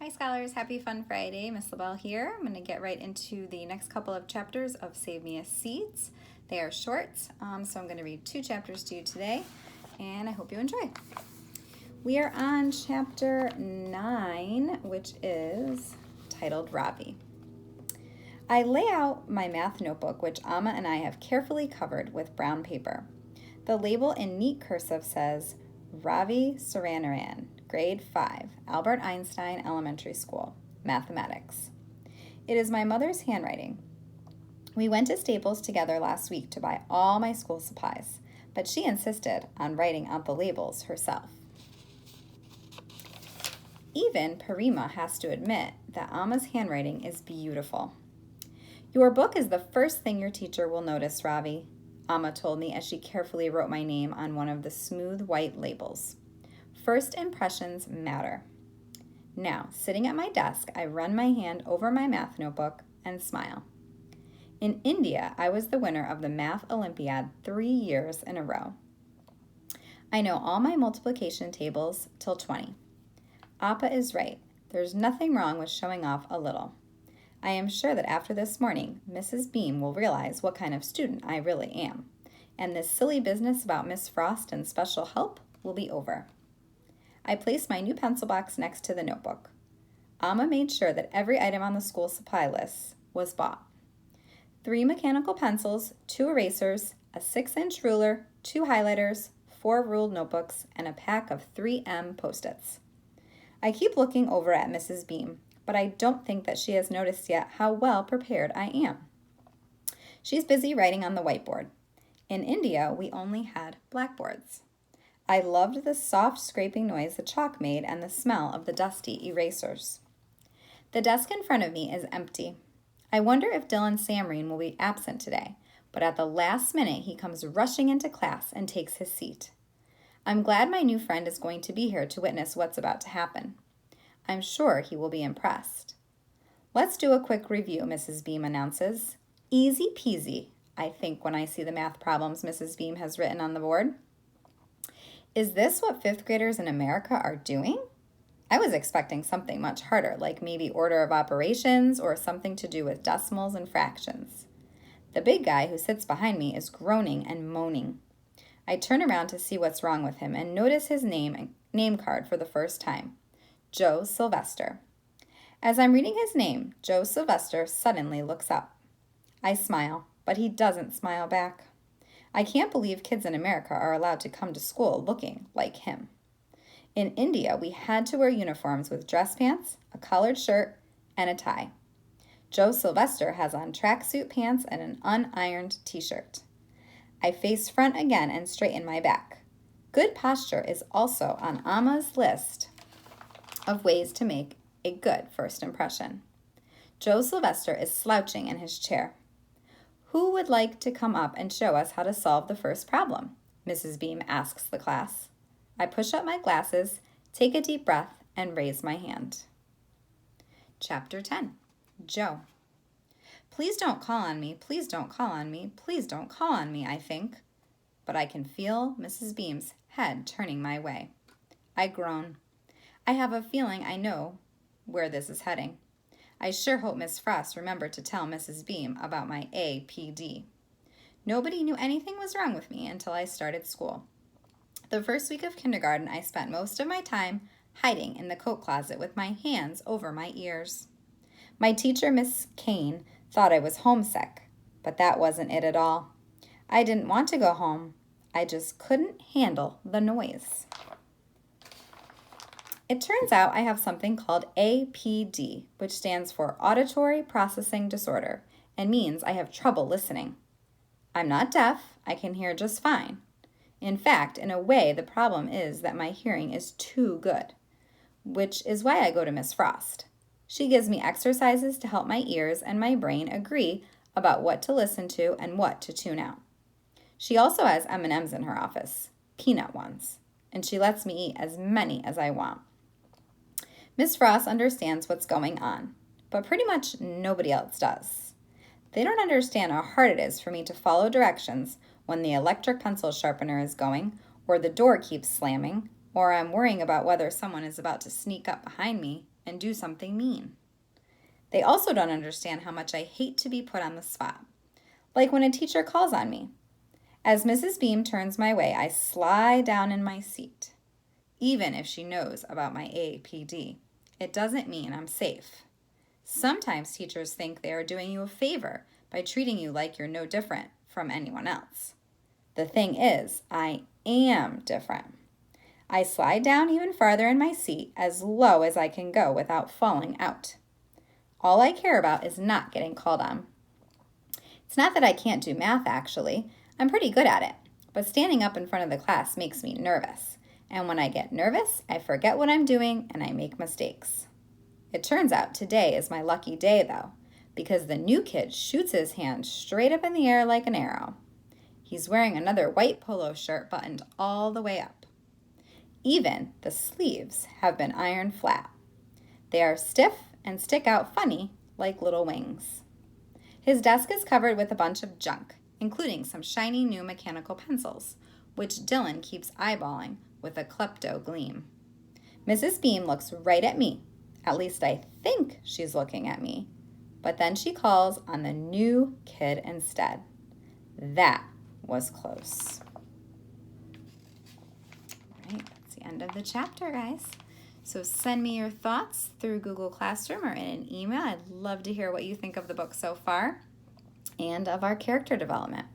Hi scholars, happy Fun Friday. Miss LaBelle here. I'm going to get right into the next couple of chapters of Save Me a Seat. They are short, so I'm going to read 2 chapters to you today, and I hope you enjoy. We are on chapter 9, which is titled Ravi. I lay out my math notebook, which Amma and I have carefully covered with brown paper. The label in neat cursive says, Ravi Suranaran, Grade 5, Albert Einstein Elementary School, Mathematics. It is my mother's handwriting. We went to Staples together last week to buy all my school supplies, but she insisted on writing out the labels herself. Even Parima has to admit that Amma's handwriting is beautiful. Your book is the first thing your teacher will notice, Ravi, Amma told me as she carefully wrote my name on one of the smooth white labels. First impressions matter. Now, sitting at my desk, I run my hand over my math notebook and smile. In India, I was the winner of the Math Olympiad 3 years in a row. I know all my multiplication tables till 20. Appa is right. There's nothing wrong with showing off a little. I am sure that after this morning, Mrs. Beam will realize what kind of student I really am, and this silly business about Miss Frost and special help will be over. I placed my new pencil box next to the notebook. Amma made sure that every item on the school supply list was bought. 3 mechanical pencils, 2 erasers, a 6-inch ruler, 2 highlighters, 4 ruled notebooks, and a pack of 3M Post-its. I keep looking over at Mrs. Beam, but I don't think that she has noticed yet how well prepared I am. She's busy writing on the whiteboard. In India, we only had blackboards. I loved the soft scraping noise the chalk made and the smell of the dusty erasers. The desk in front of me is empty. I wonder if Dylan Samreen will be absent today, but at the last minute he comes rushing into class and takes his seat. I'm glad my new friend is going to be here to witness what's about to happen. I'm sure he will be impressed. Let's do a quick review, Mrs. Beam announces. Easy peasy, I think when I see the math problems Mrs. Beam has written on the board. Is this what 5th graders in America are doing? I was expecting something much harder, like maybe order of operations or something to do with decimals and fractions. The big guy who sits behind me is groaning and moaning. I turn around to see what's wrong with him and notice his name card for the first time. Joe Sylvester. As I'm reading his name, Joe Sylvester suddenly looks up. I smile, but he doesn't smile back. I can't believe kids in America are allowed to come to school looking like him. In India, we had to wear uniforms with dress pants, a collared shirt, and a tie. Joe Sylvester has on tracksuit pants and an unironed t-shirt. I face front again and straighten my back. Good posture is also on Amma's list of ways to make a good first impression. Joe Sylvester is slouching in his chair. Who would like to come up and show us how to solve the first problem? Mrs. Beam asks the class. I push up my glasses, take a deep breath, and raise my hand. Chapter 10. Joe. Please don't call on me, please don't call on me, please don't call on me, I think. But I can feel Mrs. Beam's head turning my way. I groan. I have a feeling I know where this is heading. I sure hope Miss Frost remembered to tell Mrs. Beam about my APD. Nobody knew anything was wrong with me until I started school. The first week of kindergarten, I spent most of my time hiding in the coat closet with my hands over my ears. My teacher, Miss Kane, thought I was homesick, but that wasn't it at all. I didn't want to go home. I just couldn't handle the noise. It turns out I have something called APD, which stands for Auditory Processing Disorder, and means I have trouble listening. I'm not deaf, I can hear just fine. In fact, in a way, the problem is that my hearing is too good, which is why I go to Miss Frost. She gives me exercises to help my ears and my brain agree about what to listen to and what to tune out. She also has M&Ms in her office, peanut ones, and she lets me eat as many as I want. Miss Frost understands what's going on, but pretty much nobody else does. They don't understand how hard it is for me to follow directions when the electric pencil sharpener is going, or the door keeps slamming, or I'm worrying about whether someone is about to sneak up behind me and do something mean. They also don't understand how much I hate to be put on the spot, like when a teacher calls on me. As Mrs. Beam turns my way, I slide down in my seat. Even if she knows about my APD, it doesn't mean I'm safe. Sometimes teachers think they are doing you a favor by treating you like you're no different from anyone else. The thing is, I am different. I slide down even farther in my seat, as low as I can go without falling out. All I care about is not getting called on. It's not that I can't do math, actually. I'm pretty good at it. But standing up in front of the class makes me nervous. And when I get nervous, I forget what I'm doing and I make mistakes. It turns out today is my lucky day, though, because the new kid shoots his hand straight up in the air like an arrow. He's wearing another white polo shirt buttoned all the way up. Even the sleeves have been ironed flat. They are stiff and stick out funny like little wings. His desk is covered with a bunch of junk, including some shiny new mechanical pencils, which Dylan keeps eyeballing with a klepto gleam. Mrs. Beam looks right at me. At least I think she's looking at me. But then she calls on the new kid instead. That was close. All right, that's the end of the chapter, guys. So send me your thoughts through Google Classroom or in an email. I'd love to hear what you think of the book so far and of our character development.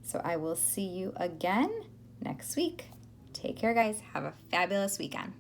So I will see you again next week. Take care, guys. Have a fabulous weekend.